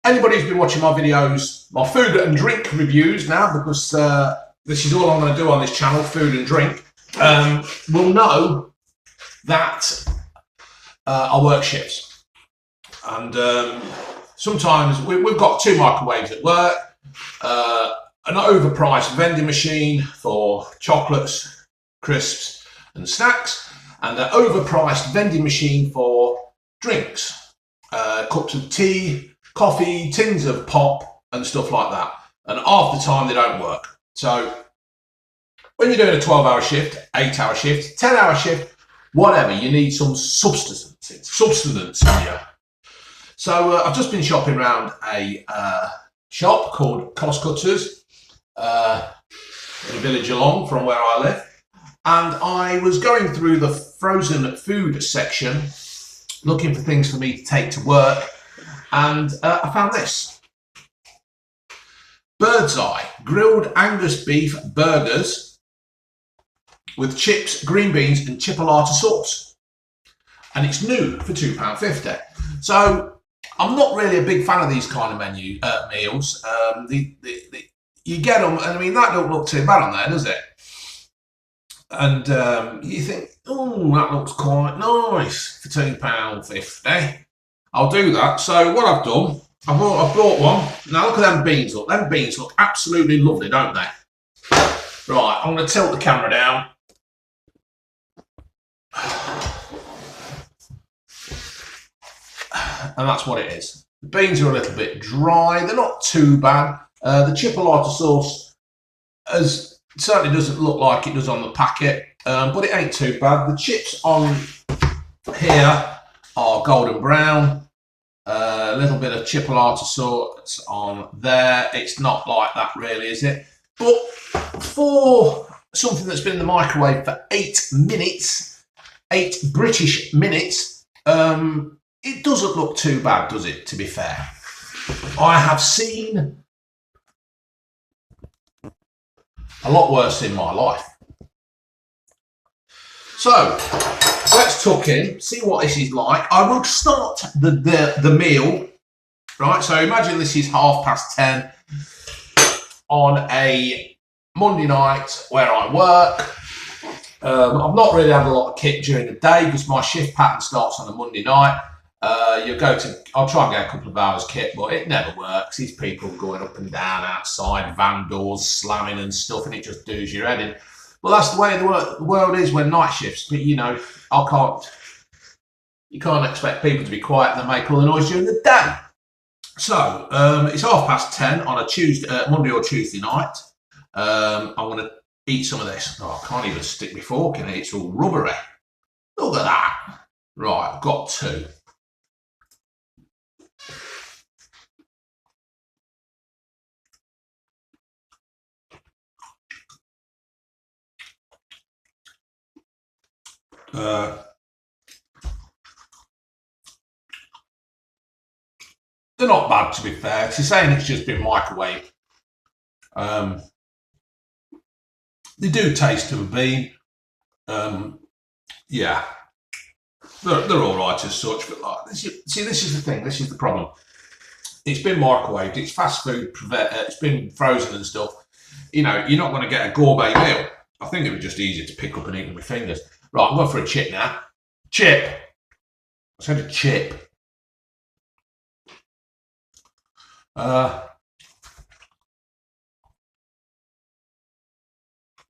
anybody who's been watching my videos, my food and drink reviews now, because this is all I'm going to do on this channel, food and drink, will know that I work shifts. And sometimes we've got 2 microwaves at work, an overpriced vending machine for chocolates, crisps and snacks, and an overpriced vending machine for drinks, cups of tea, coffee, tins of pop and stuff like that. And half the time they don't work. So when you're doing a 12-hour shift, 8-hour shift, 10-hour shift, whatever, you need some substance in you. So I've just been shopping around a shop called Cost Cutters in a village along from where I live, and I was going through the frozen food section looking for things for me to take to work, and I found this. Bird's Eye grilled Angus Beef Burgers with chips, green beans and Chipotle Sauce, and it's new for £2.50. So I'm not really a big fan of these kind of meals. You get them, and I mean, that don't look too bad on there, does it? And you think, oh, that looks quite nice for £2.50. I'll do that. So what I've done, I've bought one. Now look at them beans. Look, them beans look absolutely lovely, don't they? Right, I'm going to tilt the camera down. And that's what it is. The beans are a little bit dry. They're not too bad. The Chipotle sauce certainly doesn't look like it does on the packet, but it ain't too bad. The chips on here are golden brown. A little bit of Chipotle sauce on there. It's not like that really, is it? But for something that's been in the microwave for 8 minutes, 8 British minutes, it doesn't look too bad, does it, to be fair? I have seen a lot worse in my life. So, let's tuck in, see what this is like. I will start the meal, right? So imagine this is 10:30 on a Monday night where I work. I've not really had a lot of kit during the day because my shift pattern starts on a Monday night. I'll try and get a couple of hours kit, but it never works. These people going up and down outside, van doors slamming and stuff, and it just does your head in. Well, that's the way the world is when night shifts. But you know, you can't expect people to be quiet and make all the noise during the day. So it's 10:30 on a Monday or Tuesday night. I'm going to eat some of this. Oh, I can't even stick my fork in it. It's all rubbery. Look at that. Right, I've got 2. They're not bad, to be fair. She's saying it's just been microwaved. They do taste of a bean. Yeah, they're all right as such. But see, this is the thing. This is the problem. It's been microwaved. It's fast food. It's been frozen and stuff. You know, you're not going to get a gourmet meal. I think it would just easier to pick up and eat with my fingers. Right, I'm going for a chip now. Chip. I said a chip.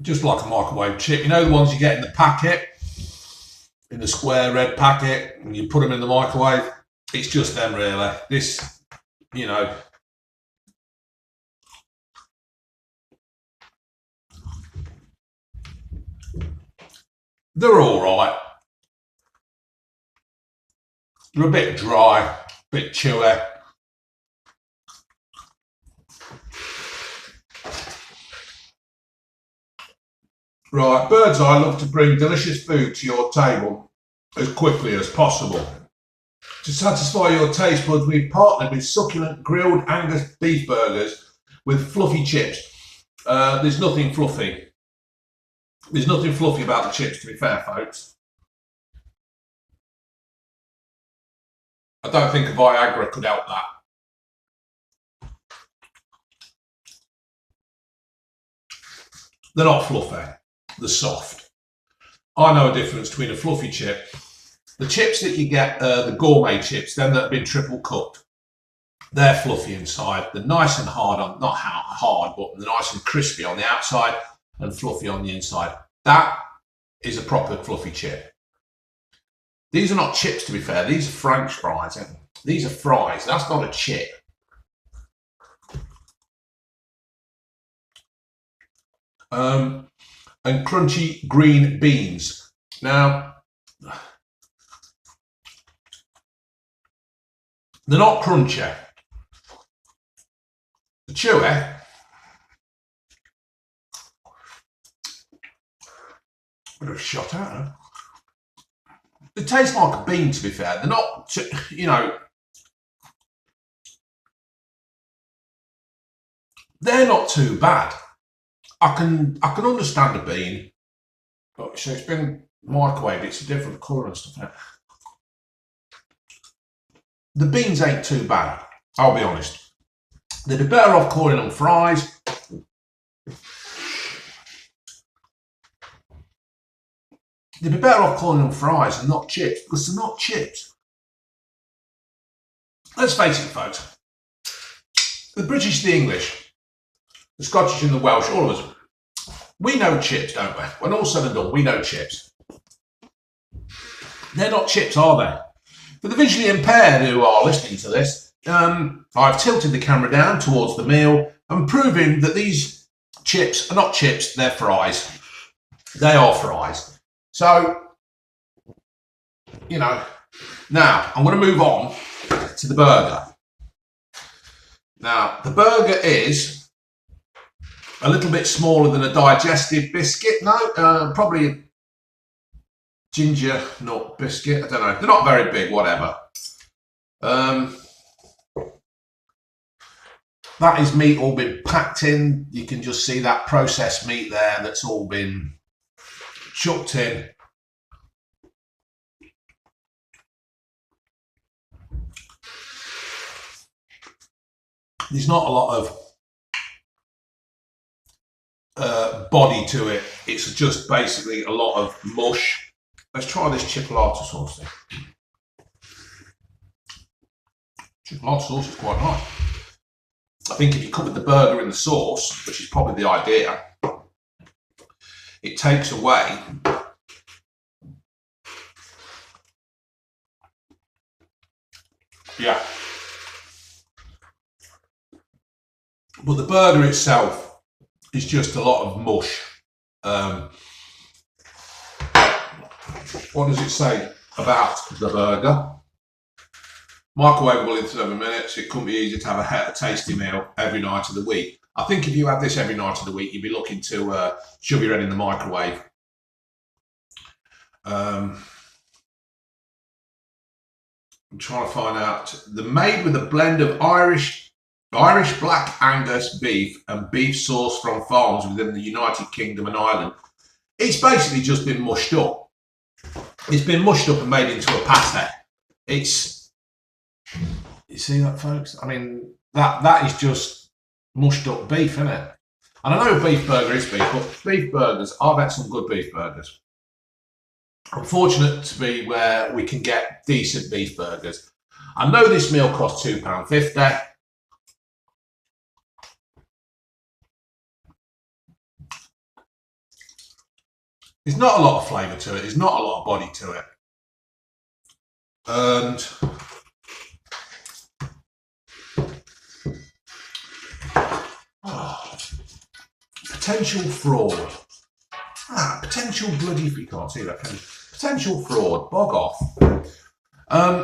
Just like a microwave chip. You know the ones you get in the packet, in the square red packet, and you put them in the microwave? It's just them, really. This, you know. They're all right. They're a bit dry, a bit chewy. Right, Bird's Eye love to bring delicious food to your table as quickly as possible. To satisfy your taste buds, we've partnered with succulent grilled Angus Beef Burgers with fluffy chips. There's nothing fluffy. There's nothing fluffy about the chips, to be fair, folks. I don't think a Viagra could help that. They're not fluffy, they're soft. I know a difference between a fluffy chip. The chips that you get, the gourmet chips, them that have been triple cooked, they're fluffy inside. They're nice and hard, not hard, but they're nice and crispy on the outside and fluffy on the inside. That is a proper fluffy chip. These are not chips, to be fair. These are French fries. These are fries. That's not a chip. And crunchy green beans. Now, they're not crunchy. They're chewy. Bit of a shot at her. They taste like a bean, to be fair. They're not, you know, they're not too bad. I can understand a bean. But so it's been microwaved, it's a different colour and stuff. The beans ain't too bad, I'll be honest. They'd be better off calling them fries. They'd be better off calling them fries and not chips, because they're not chips. Let's face it, folks. The British, the English, the Scottish and the Welsh, all of us, we know chips, don't we? When all's said and done, we know chips. They're not chips, are they? For the visually impaired who are listening to this, I've tilted the camera down towards the meal and proving that these chips are not chips, they're fries. They are fries. So, you know, now I'm going to move on to the burger. Now, the burger is a little bit smaller than a digestive biscuit. No, probably a ginger nut biscuit. I don't know. They're not very big, whatever. That is meat all been packed in. You can just see that processed meat there that's all been chucked in. There's not a lot of body to it. It's just basically a lot of mush. Let's try this Chipotle sauce then. Chipotle sauce is quite nice. I think if you cover the burger in the sauce, which is probably the idea, it takes away but the burger itself is just a lot of mush. What does it say about the burger? Microwavable in 7 minutes. It couldn't be easy to have a tasty meal every night of the week. I think if you had this every night of the week, you'd be looking to shove your head in the microwave. I'm trying to find out. They're made with a blend of Irish black Angus beef and beef sauce from farms within the United Kingdom and Ireland. It's basically just been mushed up. It's been mushed up and made into a pate. You see that, folks? I mean, that is just mushed up beef, isn't it? And I know a beef burger is beef, but beef burgers, I've had some good beef burgers. I'm fortunate to be where we can get decent beef burgers. I know this meal costs £2.50. There's not a lot of flavour to it. There's not a lot of body to it. And potential fraud. Potential bloody, if you can't see that. Potential fraud. Bog off.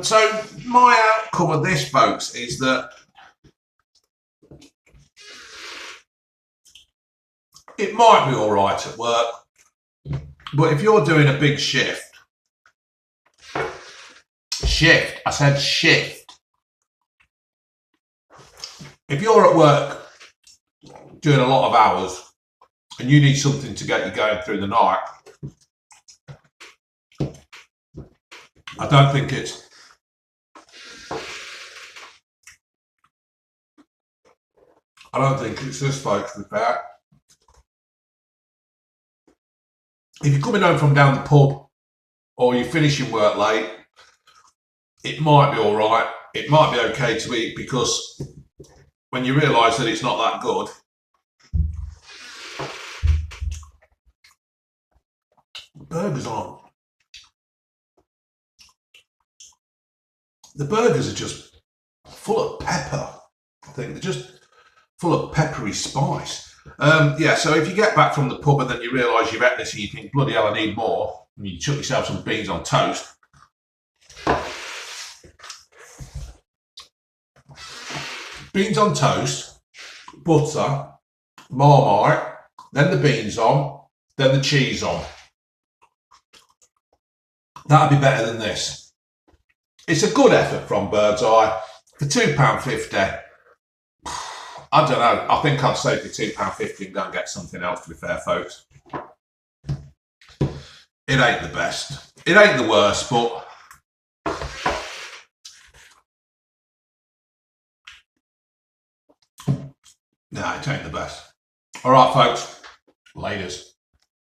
So my outcome of this, folks, is that it might be all right at work. But if you're doing a big shift, I said shift. If you're at work doing a lot of hours and you need something to get you going through the night, I don't think it's this, folks, to be fair. if you're coming home from down the pub or you're finishing work late, it might be all right. It might be okay to eat, because when you realise that it's not that good, burgers aren't. The burgers are just full of pepper. I think they're just full of peppery spice. Yeah, so if you get back from the pub and then you realise you've eaten this and you think, bloody hell, I need more, and you chuck yourself some beans on toast. Beans on toast, butter, Marmite, then the beans on, then the cheese on. That'd be better than this. It's a good effort from Bird's Eye. For £2.50, I don't know. I think I'd save the £2.50 and go and get something else, to be fair, folks. It ain't the best. It ain't the worst, but no, it ain't the best. All right, folks. Laters.